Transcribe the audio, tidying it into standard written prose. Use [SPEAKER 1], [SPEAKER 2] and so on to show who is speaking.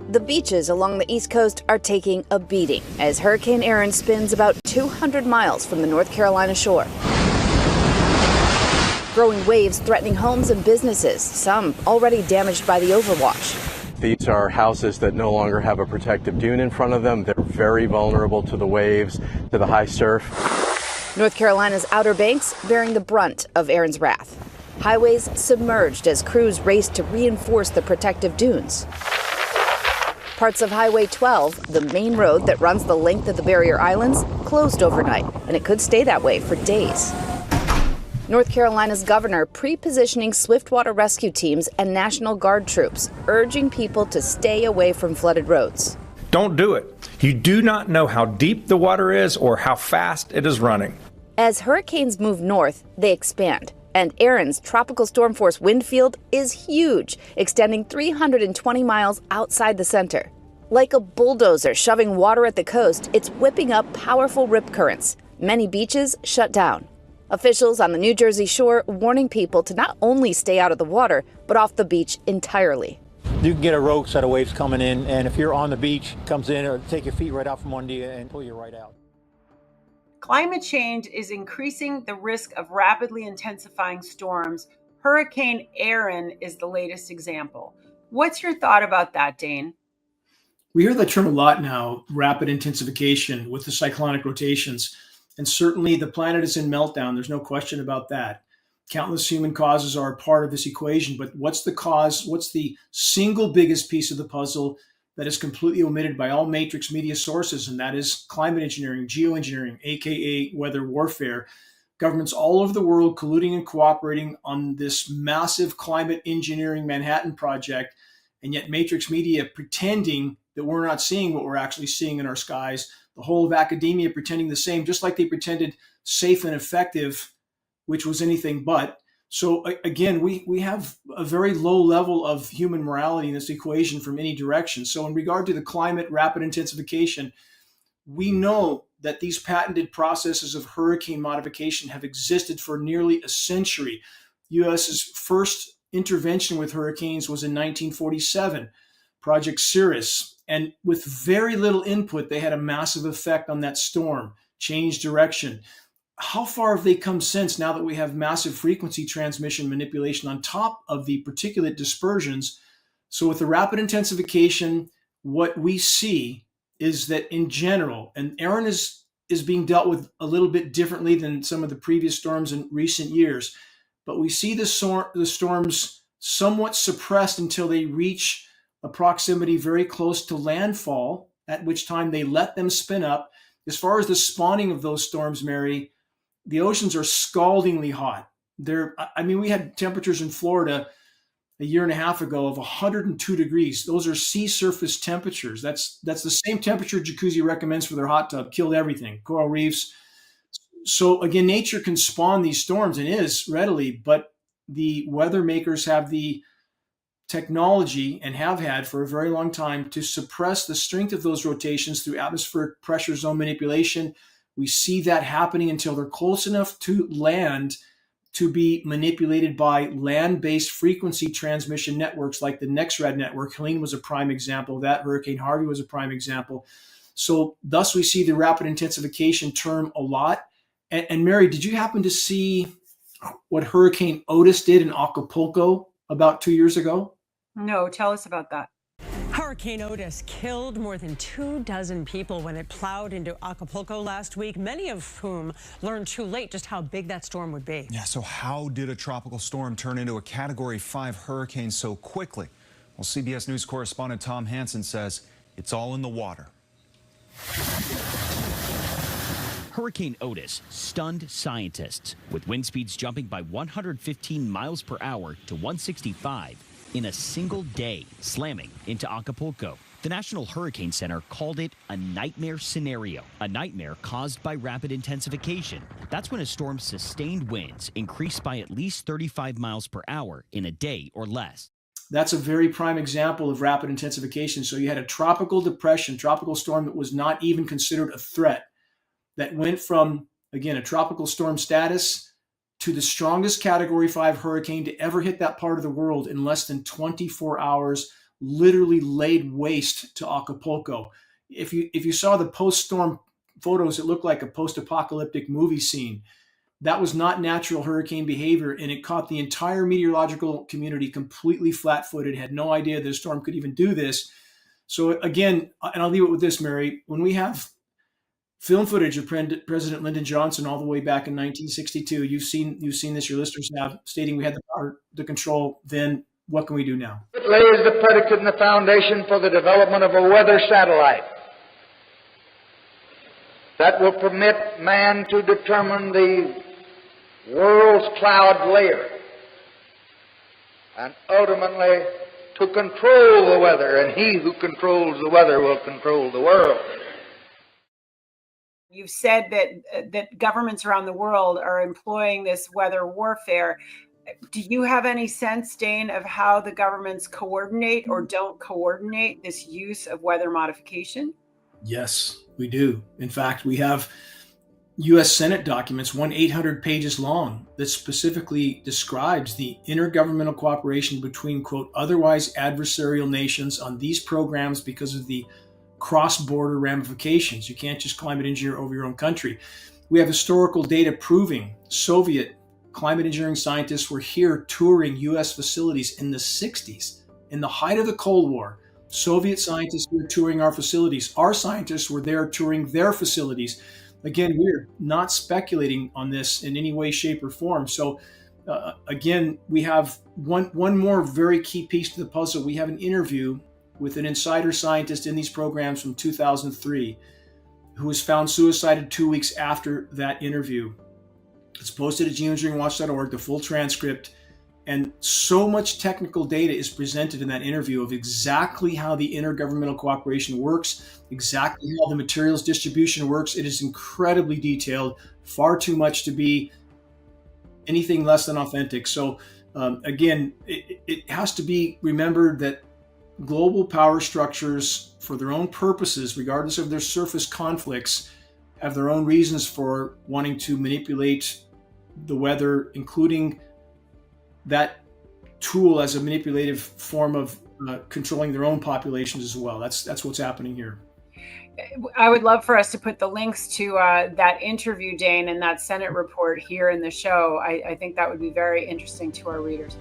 [SPEAKER 1] The beaches along the East Coast are taking a beating as Hurricane Erin spins about 200 miles from the North Carolina shore. Growing waves threatening homes and businesses, some already damaged by the overwash.
[SPEAKER 2] These are houses that no longer have a protective dune in front of them. They're very vulnerable to the waves, to the high surf.
[SPEAKER 1] North Carolina's Outer Banks bearing the brunt of Erin's wrath. Highways submerged as crews raced to reinforce the protective dunes. Parts of Highway 12, the main road that runs the length of the barrier islands, closed overnight, and it could stay that way for days. North Carolina's governor pre-positioning swiftwater rescue teams and National Guard troops, urging people to stay away from flooded roads.
[SPEAKER 3] Don't do it. You do not know how deep the water is or how fast it is running.
[SPEAKER 1] As hurricanes move north, they expand. And Erin's tropical storm force wind field is huge, extending 320 miles outside the center. Like a bulldozer shoving water at the coast, it's whipping up powerful rip currents. Many beaches shut down. Officials on the New Jersey shore warning people to not only stay out of the water, but off the beach entirely.
[SPEAKER 4] You can get a rogue set of waves coming in, and if you're on the beach, comes in, or take your feet right out from under you and pull you right out.
[SPEAKER 5] Climate change is increasing the risk of rapidly intensifying storms. Hurricane Erin is the latest example. What's your thought about that, Dane?
[SPEAKER 6] We hear that term a lot now, rapid intensification with the cyclonic rotations. And certainly the planet is in meltdown. There's no question about that. Countless human causes are a part of this equation. But what's the cause? What's the single biggest piece of the puzzle that is completely omitted by all matrix media sources? And that is climate engineering, geoengineering, aka weather warfare. Governments all over the world colluding and cooperating on this massive climate engineering Manhattan project. And yet matrix media pretending that we're not seeing what we're actually seeing in our skies. The whole of academia pretending the same, just like they pretended safe and effective, which was anything but. So again, we have a very low level of human morality in this equation from any direction. So in regard to the climate rapid intensification, we know that these patented processes of hurricane modification have existed for nearly a century. U.S.'s first intervention with hurricanes was in 1947, Project Cirrus. And with very little input, they had a massive effect on that storm, changed direction. How far have they come since, now that we have massive frequency transmission manipulation on top of the particulate dispersions? So with the rapid intensification, what we see is that in general, and Erin is being dealt with a little bit differently than some of the previous storms in recent years, but we see the storms somewhat suppressed until they reach a proximity very close to landfall, at which time they let them spin up. As far as the spawning of those storms, Mary, the oceans are scaldingly hot. We had temperatures in Florida a year and a half ago of 102 degrees. Those are sea surface temperatures. That's the same temperature Jacuzzi recommends for their hot tub. Killed everything, coral reefs. So again, nature can spawn these storms and is readily, but the weather makers have the technology and have had for a very long time to suppress the strength of those rotations through atmospheric pressure zone manipulation. We see that happening until they're close enough to land to be manipulated by land-based frequency transmission networks like the NexRad network. Helene was a prime example of that. Hurricane Harvey was a prime example. So thus we see the rapid intensification term a lot. And Mary, did you happen to see what Hurricane Otis did in Acapulco about 2 years ago?
[SPEAKER 5] No, tell us about that.
[SPEAKER 7] Hurricane Otis killed more than 24 people when it plowed into Acapulco last week, many of whom learned too late just how big that storm would be.
[SPEAKER 8] Yeah, so how did a tropical storm turn into a Category 5 hurricane so quickly? Well, CBS News correspondent Tom Hansen says it's all in the water.
[SPEAKER 9] Hurricane Otis stunned scientists, with wind speeds jumping by 115 miles per hour to 165 in a single day, slamming into Acapulco. The National Hurricane Center called it a nightmare scenario, a nightmare caused by rapid intensification. That's when a storm's sustained winds increase by at least 35 miles per hour in a day or less.
[SPEAKER 6] That's a very prime example of rapid intensification. So you had a tropical depression, tropical storm that was not even considered a threat, that went from, again, a tropical storm status to the strongest Category 5 hurricane to ever hit that part of the world in less than 24 hours, literally laid waste to Acapulco. If you saw the post-storm photos, it looked like a post-apocalyptic movie scene. That was not natural hurricane behavior, and it caught the entire meteorological community completely flat-footed, had no idea that a storm could even do this. So again, and I'll leave it with this, Mary, when we have film footage of President Lyndon Johnson all the way back in 1962, you've seen this, your listeners have, stating we had the power to control, then what can we do now?
[SPEAKER 10] It lays the predicate and the foundation for the development of a weather satellite that will permit man to determine the world's cloud layer and ultimately to control the weather, and he who controls the weather will control the world.
[SPEAKER 5] You've said that governments around the world are employing this weather warfare. Do you have any sense, Dane, of how the governments coordinate or don't coordinate this use of weather modification?
[SPEAKER 6] Yes, we do. In fact, we have U.S. Senate documents, 800 pages long, that specifically describes the intergovernmental cooperation between, quote, otherwise adversarial nations on these programs because of the cross-border ramifications. You can't just climate engineer over your own country. We have historical data proving Soviet climate engineering scientists were here touring U.S. facilities in the 60s, in the height of the Cold War. Soviet scientists were touring our facilities. Our scientists were there touring their facilities. Again, we're not speculating on this in any way, shape, or form. So again, we have one more very key piece to the puzzle. We have an interview with an insider scientist in these programs from 2003 who was found suicided 2 weeks after that interview. It's posted at geoengineeringwatch.org, the full transcript. And so much technical data is presented in that interview of exactly how the intergovernmental cooperation works, exactly how the materials distribution works. It is incredibly detailed, far too much to be anything less than authentic. So again, it has to be remembered that global power structures, for their own purposes, regardless of their surface conflicts, have their own reasons for wanting to manipulate the weather, including that tool as a manipulative form of controlling their own populations as well. That's what's happening here.
[SPEAKER 5] I would love for us to put the links to that interview, Dane, and that Senate report here in the show. I think that would be very interesting to our readers.